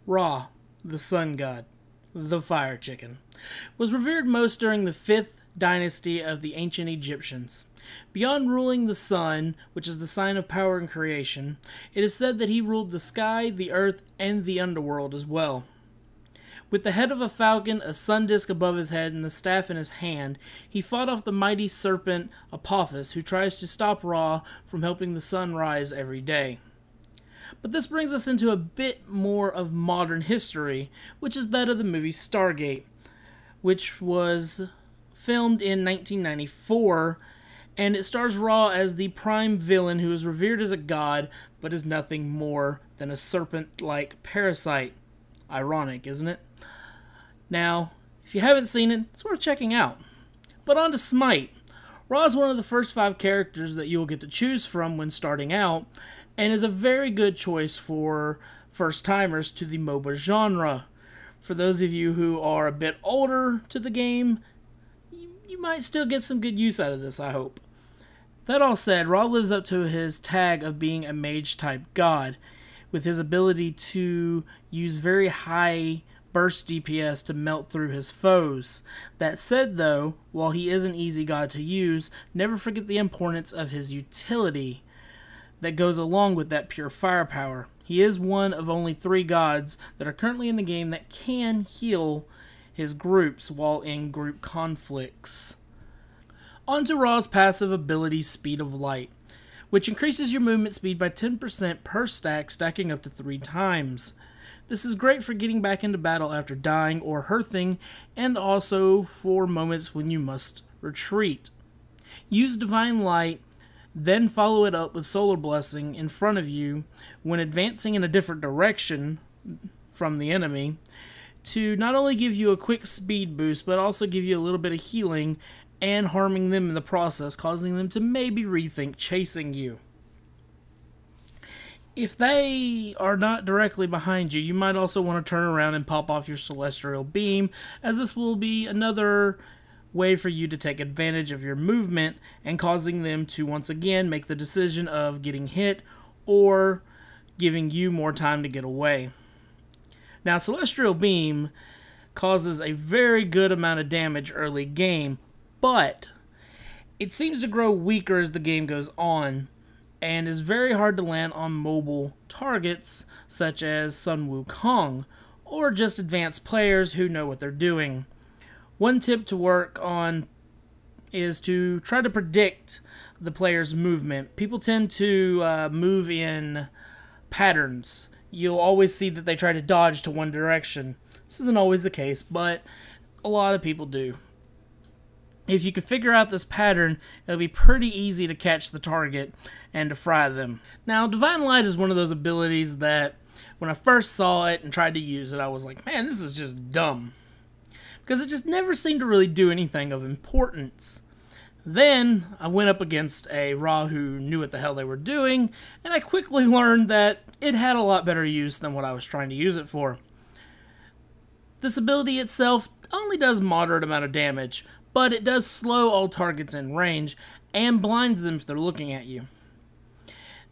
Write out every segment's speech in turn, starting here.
Ra, the sun god, the fire chicken, was revered most during the 5th dynasty of the ancient Egyptians. Beyond ruling the sun, which is the sign of power and creation, it is said that he ruled the sky, the earth, and the underworld as well. With the head of a falcon, a sun disk above his head, and the staff in his hand, he fought off the mighty serpent Apophis, who tries to stop Ra from helping the sun rise every day. But this brings us into a bit more of modern history, which is that of the movie Stargate, which was filmed in 1994, and it stars Ra as the prime villain who is revered as a god, but is nothing more than a serpent-like parasite. Ironic, isn't it? Now, if you haven't seen it, it's worth checking out. But on to Smite. Ra is one of the first 5 characters that you will get to choose from when starting out, and is a very good choice for first-timers to the MOBA genre. For those of you who are a bit older to the game, you might still get some good use out of this, I hope. That all said, Ra lives up to his tag of being a mage-type god, with his ability to use very high burst DPS to melt through his foes. That said though, while he is an easy god to use, never forget the importance of his utility that goes along with that pure firepower. He is one of only 3 gods that are currently in the game that can heal his groups while in group conflicts. On to Ra's passive ability, Speed of Light, which increases your movement speed by 10% per stack, stacking up to 3 times. This is great for getting back into battle after dying or hearthing, and also for moments when you must retreat. Use Divine Light, then follow it up with Solar Blessing in front of you when advancing in a different direction from the enemy, to not only give you a quick speed boost, but also give you a little bit of healing and harming them in the process, causing them to maybe rethink chasing you. If they are not directly behind you, you might also want to turn around and pop off your Celestial Beam, as this will be another way for you to take advantage of your movement and causing them to once again make the decision of getting hit or giving you more time to get away. Now, Celestial Beam causes a very good amount of damage early game, but it seems to grow weaker as the game goes on, and is very hard to land on mobile targets such as Sun Wukong, or just advanced players who know what they're doing. One tip to work on is to try to predict the player's movement. People tend to move in patterns. You'll always see that they try to dodge to one direction. This isn't always the case, but a lot of people do. If you can figure out this pattern, it'll be pretty easy to catch the target and to fry them. Now, Divine Light is one of those abilities that when I first saw it and tried to use it, I was like, man, this is just dumb. Because it just never seemed to really do anything of importance. Then I went up against a Ra who knew what the hell they were doing, and I quickly learned that it had a lot better use than what I was trying to use it for. This ability itself only does moderate amount of damage, but it does slow all targets in range and blinds them if they're looking at you.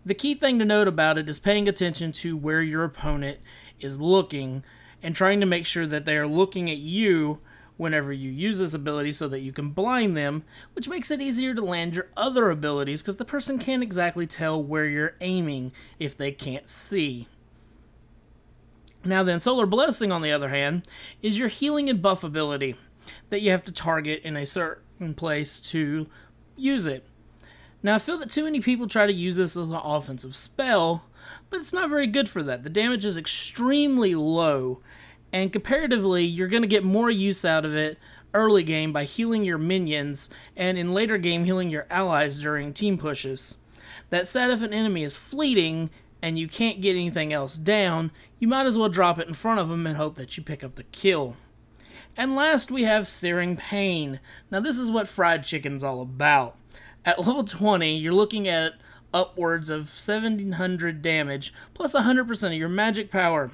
The key thing to note about it is paying attention to where your opponent is looking and trying to make sure that they are looking at you whenever you use this ability so that you can blind them, which makes it easier to land your other abilities because the person can't exactly tell where you're aiming if they can't see. Now then, Solar Blessing, on the other hand, is your healing and buff ability that you have to target in a certain place to use it. Now, I feel that too many people try to use this as an offensive spell, but it's not very good for that. The damage is extremely low, and comparatively, you're going to get more use out of it early game by healing your minions, and in later game, healing your allies during team pushes. That said, if an enemy is fleeting, and you can't get anything else down, you might as well drop it in front of them and hope that you pick up the kill. And last, we have Searing Pain. Now, this is what fried chicken's all about. At level 20, you're looking at upwards of 1700 damage, plus 100% of your magic power.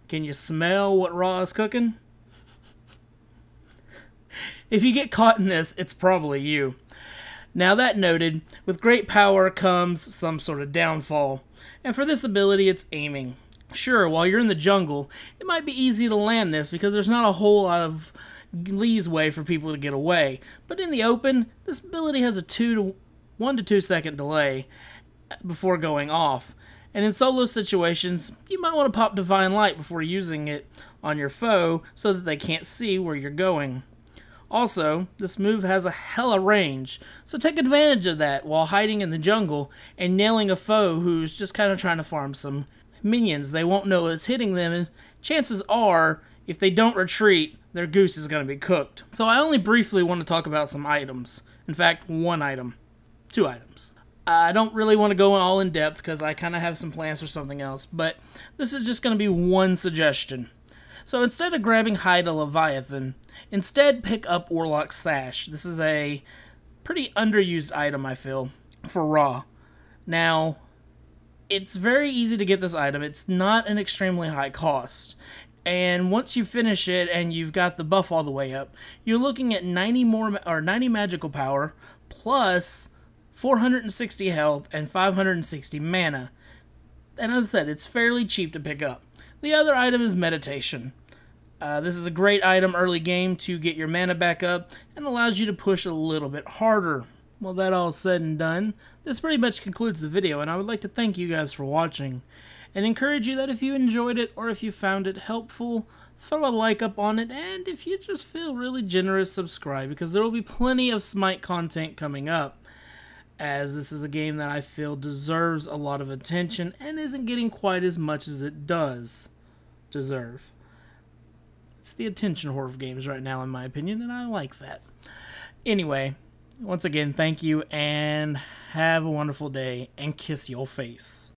Can you smell what Ra is cooking? If you get caught in this, it's probably you. Now, that noted, with great power comes some sort of downfall. And for this ability, it's aiming. Sure, while you're in the jungle, it might be easy to land this because there's not a whole lot of leeway for people to get away. But in the open, this ability has a 1 to 2 second delay before going off. And in solo situations, you might want to pop Divine Light before using it on your foe so that they can't see where you're going. Also, this move has a hella range, so take advantage of that while hiding in the jungle and nailing a foe who's just kind of trying to farm some minions. They won't know it's hitting them, and chances are, if they don't retreat, their goose is going to be cooked. So I only briefly want to talk about some items. In fact, 1 item. 2 items. I don't really want to go all in depth because I kind of have some plans for something else, but this is just going to be one suggestion. So instead of grabbing Hide a Leviathan, instead pick up Warlock's Sash. This is a pretty underused item, I feel, for Ra. Now, it's very easy to get this item. It's not an extremely high cost. And once you finish it and you've got the buff all the way up, you're looking at 90 magical power plus 460 health and 560 mana. And as I said, it's fairly cheap to pick up. The other item is Meditation. This is a great item early game to get your mana back up and allows you to push a little bit harder. Well, that all said and done, this pretty much concludes the video, and I would like to thank you guys for watching and encourage you that if you enjoyed it or if you found it helpful, throw a like up on it, and if you just feel really generous, subscribe, because there will be plenty of Smite content coming up, as this is a game that I feel deserves a lot of attention and isn't getting quite as much as it does deserve. It's the attention whore of games right now, in my opinion, and I like that. Anyway, once again, thank you, and have a wonderful day, and kiss your face.